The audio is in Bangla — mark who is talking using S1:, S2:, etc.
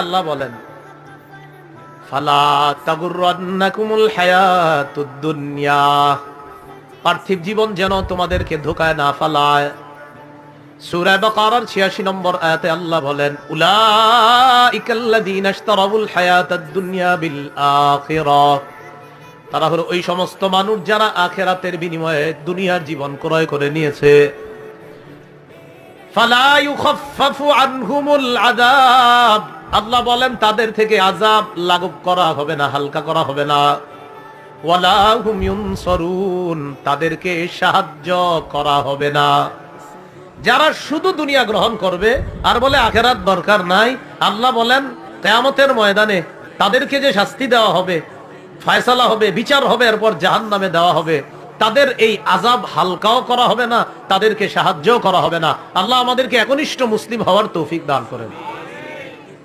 S1: আল্লাহ বলেন, ফালা তাগুররান্নাকুমুল হায়াতুদ দুনিয়া, পার্থিব জীবন যেন তোমাদেরকে ধোঁকায় না ফালায়। সূরা বাকারার ৮৬ নম্বর আয়াতে আল্লাহ বলেন, উলাইকাল্লাযীনা ইশতারাউল হায়াতাদ দুনিয়া বিল আখিরাহ, তারা হলো ওই সমস্ত মানুষ যারা আখিরাতের বিনিময়ে দুনিয়ার জীবন ক্রয় করে নিয়েছে। ফালা ইউখাফফাফু আনহুমুল আযাব, আল্লাহ বলেন তাদের থেকে আযাব লাঘব করা হবে না, হালকা করা হবে না। ওয়ালা হুম ইউনসারুন, তাদেরকে সাহায্য করা হবে না। যারা শুধু দুনিয়া গ্রহণ করবে আর বলে আখিরাত দরকার নাই, আল্লাহ বলেন কিয়ামতের ময়দানে তাদেরকে যে শাস্তি দেওয়া হবে, ফয়সালা হবে, বিচার হবে, এরপর জাহান্নামে দেওয়া হবে, তাদের এই আযাব হালকাও করা হবে না, তাদেরকে সাহায্যও করা হবে না। আল্লাহ আমাদেরকে একনিষ্ঠ মুসলিম হওয়ার তৌফিক দান করেন।